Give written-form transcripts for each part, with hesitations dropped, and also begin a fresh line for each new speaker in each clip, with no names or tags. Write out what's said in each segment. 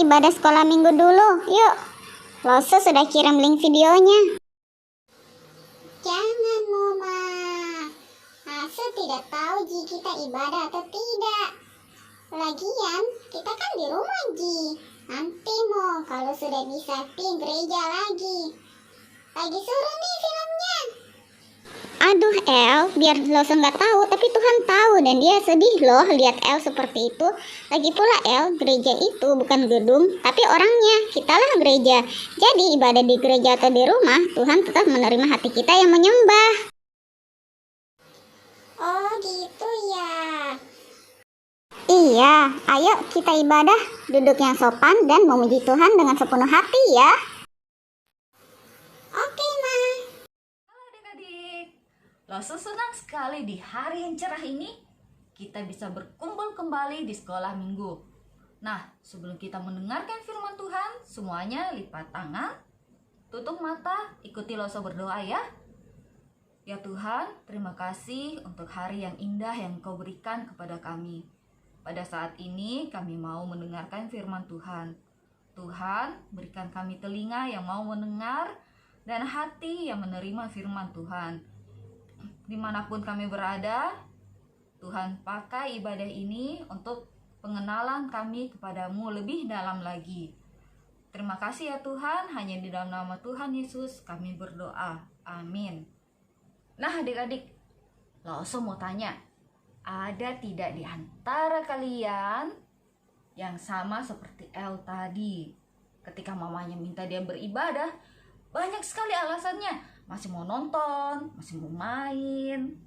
ibadah sekolah minggu dulu. Yuk, Lose sudah kirim link videonya. Jangan, Mama. Ase tidak tahu Ji kita ibadah atau tidak. Lagian, kita kan di rumah Ji. Nanti mau kalau sudah bisa pergi gereja lagi. Lagi seru nih filmnya. Aduh El, biar Lose nggak tahu, tapi Tuhan tahu dan dia sedih loh lihat El seperti itu. Lagi pula El, gereja itu bukan gedung, tapi orangnya, kitalah gereja. Jadi ibadah di gereja atau di rumah, Tuhan tetap menerima hati kita yang menyembah. Oh gitu ya. Iya, ayo kita ibadah, duduk yang sopan dan memuji Tuhan dengan sepenuh hati ya. Oke, Ma.
Halo adik-adik, Lose senang sekali di hari yang cerah ini kita bisa berkumpul kembali di sekolah minggu. Nah, sebelum kita mendengarkan firman Tuhan, semuanya lipat tangan, tutup mata, ikuti Lose berdoa ya. Ya Tuhan, terima kasih untuk hari yang indah yang Kau berikan kepada kami. Pada saat ini kami mau mendengarkan firman Tuhan. Tuhan, berikan kami telinga yang mau mendengar dan hati yang menerima firman Tuhan. Dimanapun kami berada, Tuhan pakai ibadah ini untuk pengenalan kami kepadamu lebih dalam lagi. Terima kasih ya Tuhan, hanya di dalam nama Tuhan Yesus kami berdoa. Amin. Nah adik-adik, Lose mau tanya, ada tidak di antara kalian yang sama seperti El tadi? Ketika mamanya minta dia beribadah, banyak sekali alasannya. Masih mau nonton, masih mau main.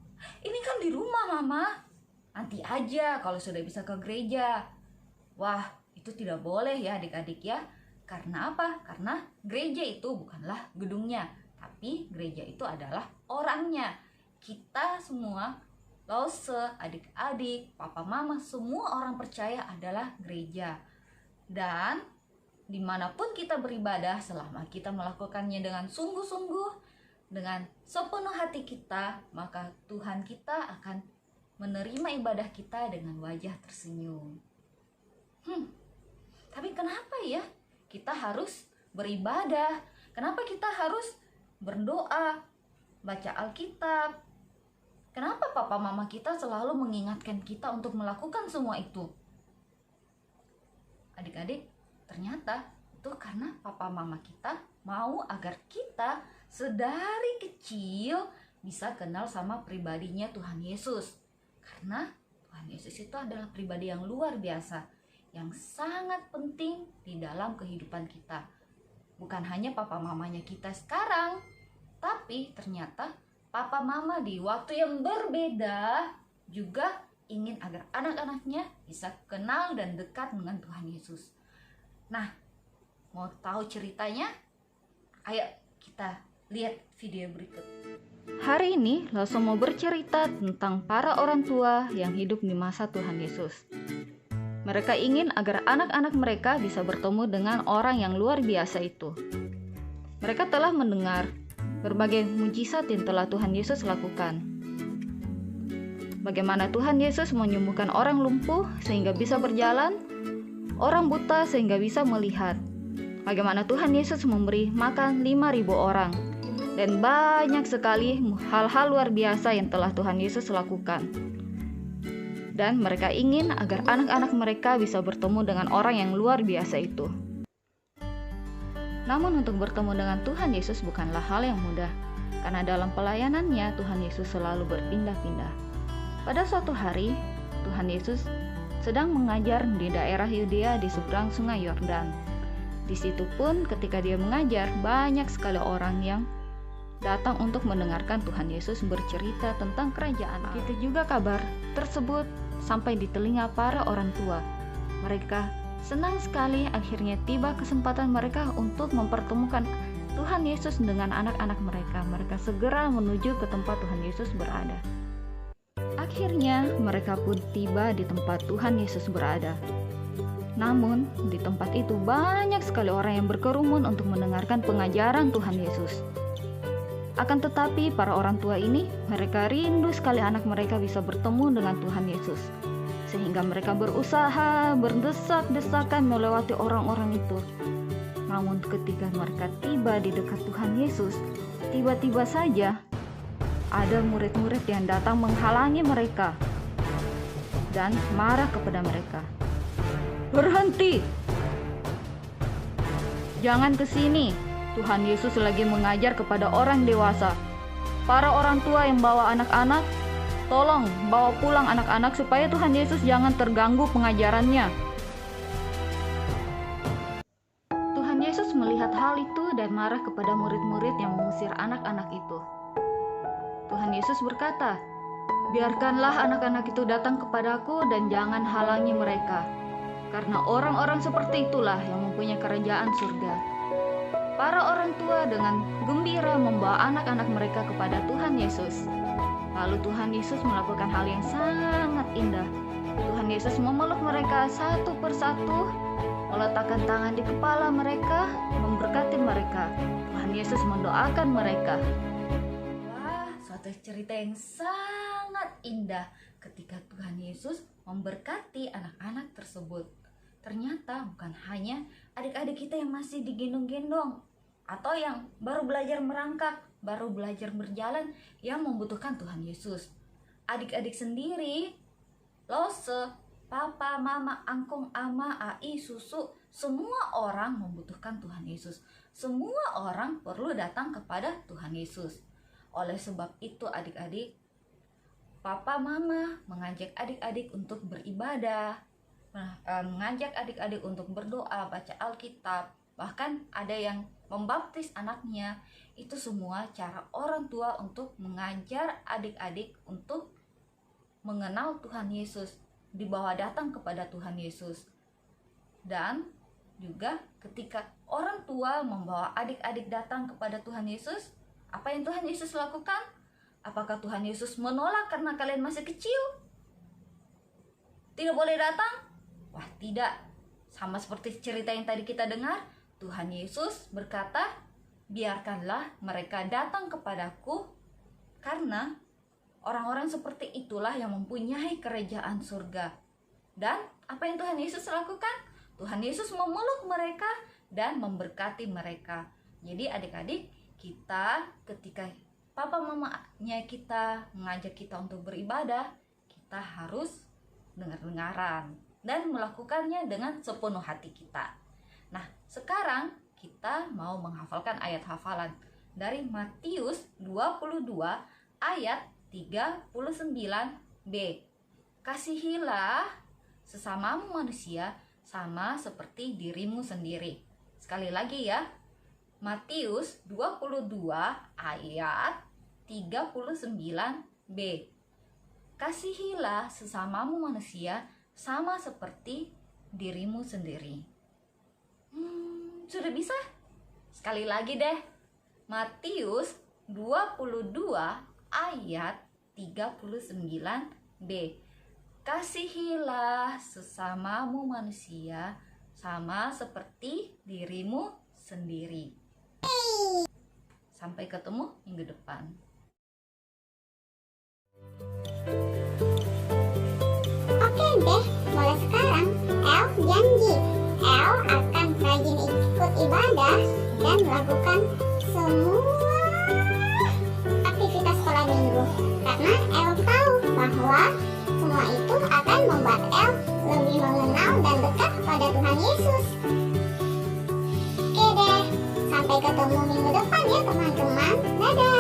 Ini kan di rumah Mama. Nanti aja kalau sudah bisa ke gereja. Wah, itu tidak boleh ya adik-adik ya. Karena apa? Karena gereja itu bukanlah gedungnya, tapi gereja itu adalah orangnya. Kita semua, Lose, adik-adik, papa mama, semua orang percaya adalah gereja. Dan dimanapun kita beribadah, selama kita melakukannya dengan sungguh-sungguh, dengan sepenuh hati kita, maka Tuhan kita akan menerima ibadah kita dengan wajah tersenyum. Tapi kenapa ya kita harus beribadah? Kenapa kita harus berdoa, baca Alkitab? Kenapa papa mama kita selalu mengingatkan kita untuk melakukan semua itu? Adik-adik, ternyata itu karena papa mama kita mau agar kita sedari kecil bisa kenal sama pribadinya Tuhan Yesus. Karena Tuhan Yesus itu adalah pribadi yang luar biasa, yang sangat penting di dalam kehidupan kita. Bukan hanya papa mamanya kita sekarang, tapi ternyata papa mama di waktu yang berbeda juga ingin agar anak-anaknya bisa kenal dan dekat dengan Tuhan Yesus. Nah, mau tahu ceritanya? Ayo kita lihat video berikut. Hari ini Lose mau bercerita tentang para orang tua yang hidup di masa Tuhan Yesus. Mereka ingin agar anak-anak mereka bisa bertemu dengan orang yang luar biasa itu. Mereka telah mendengar berbagai mujizat yang telah Tuhan Yesus lakukan. Bagaimana Tuhan Yesus menyembuhkan orang lumpuh sehingga bisa berjalan, orang buta sehingga bisa melihat. Bagaimana Tuhan Yesus memberi makan 5.000 orang. Dan banyak sekali hal-hal luar biasa yang telah Tuhan Yesus lakukan. Dan mereka ingin agar anak-anak mereka bisa bertemu dengan orang yang luar biasa itu. Namun untuk bertemu dengan Tuhan Yesus bukanlah hal yang mudah, karena dalam pelayanannya Tuhan Yesus selalu berpindah-pindah. Pada suatu hari, Tuhan Yesus sedang mengajar di daerah Yudea di seberang sungai Yordan. Di situ pun ketika dia mengajar, banyak sekali orang yang datang untuk mendengarkan Tuhan Yesus bercerita tentang kerajaan Allah. Begitu juga kabar tersebut sampai di telinga para orang tua. Mereka senang sekali akhirnya tiba kesempatan mereka untuk mempertemukan Tuhan Yesus dengan anak-anak mereka. Mereka segera menuju ke tempat Tuhan Yesus berada. Akhirnya mereka pun tiba di tempat Tuhan Yesus berada. Namun di tempat itu banyak sekali orang yang berkerumun untuk mendengarkan pengajaran Tuhan Yesus. Akan tetapi para orang tua ini, mereka rindu sekali anak mereka bisa bertemu dengan Tuhan Yesus. sehingga mereka berusaha berdesak-desakan melewati orang-orang itu. Namun ketika mereka tiba di dekat Tuhan Yesus, tiba-tiba saja ada murid-murid yang datang menghalangi mereka dan marah kepada mereka. "Berhenti! Jangan ke sini. Tuhan Yesus lagi mengajar kepada orang dewasa. Para orang tua yang bawa anak-anak, tolong bawa pulang anak-anak supaya Tuhan Yesus jangan terganggu pengajarannya." Tuhan Yesus melihat hal itu dan marah kepada murid-murid yang mengusir anak-anak itu. Tuhan Yesus berkata, "Biarkanlah anak-anak itu datang kepadaku dan jangan halangi mereka, karena orang-orang seperti itulah yang mempunyai kerajaan surga." Para orang tua dengan gembira membawa anak-anak mereka kepada Tuhan Yesus. Lalu Tuhan Yesus melakukan hal yang sangat indah. Tuhan Yesus memeluk mereka satu persatu, meletakkan tangan di kepala mereka, memberkati mereka. Tuhan Yesus mendoakan mereka. Wah, suatu cerita yang sangat indah ketika Tuhan Yesus memberkati anak-anak tersebut. Ternyata bukan hanya adik-adik kita yang masih digendong-gendong atau yang baru belajar merangkak, baru belajar berjalan yang membutuhkan Tuhan Yesus. Adik-adik sendiri, Lose, Papa, Mama, Angkong, Ama, Ai, Susu, semua orang membutuhkan Tuhan Yesus. Semua orang perlu datang kepada Tuhan Yesus. Oleh sebab itu adik-adik, Papa, Mama mengajak adik-adik untuk beribadah, mengajak adik-adik untuk berdoa, baca Alkitab, bahkan ada yang membaptis anaknya. Itu semua cara orang tua untuk mengajar adik-adik untuk mengenal Tuhan Yesus, dibawa datang kepada Tuhan Yesus. Dan juga ketika orang tua membawa adik-adik datang kepada Tuhan Yesus, apa yang Tuhan Yesus lakukan? Apakah Tuhan Yesus menolak karena kalian masih kecil? Tidak boleh datang? Wah, tidak. Sama seperti cerita yang tadi kita dengar, Tuhan Yesus berkata, "Biarkanlah mereka datang kepadaku, karena orang-orang seperti itulah yang mempunyai kerajaan surga." Dan apa yang Tuhan Yesus lakukan? Tuhan Yesus memeluk mereka dan memberkati mereka. Jadi adik-adik, kita ketika papa mamanya kita mengajak kita untuk beribadah, kita harus dengar-dengaran dan melakukannya dengan sepenuh hati kita. Nah, sekarang kita mau menghafalkan ayat hafalan dari Matius 22 ayat 39b. "Kasihilah sesamamu manusia sama seperti dirimu sendiri." Sekali lagi ya. Matius 22 ayat 39b. "Kasihilah sesamamu manusia sama seperti dirimu sendiri." Sudah bisa? Sekali lagi deh. Matius 22 ayat 39b. "Kasihilah sesamamu manusia sama seperti dirimu sendiri." Sampai ketemu minggu depan.
Oke deh, mulai sekarang El janji El akan rajin ikut ibadah dan melakukan semua aktivitas sekolah minggu, karena El tahu bahwa semua itu akan membuat El lebih mengenal dan dekat pada Tuhan Yesus. Oke deh, sampai ketemu minggu depan ya teman-teman. Dadah.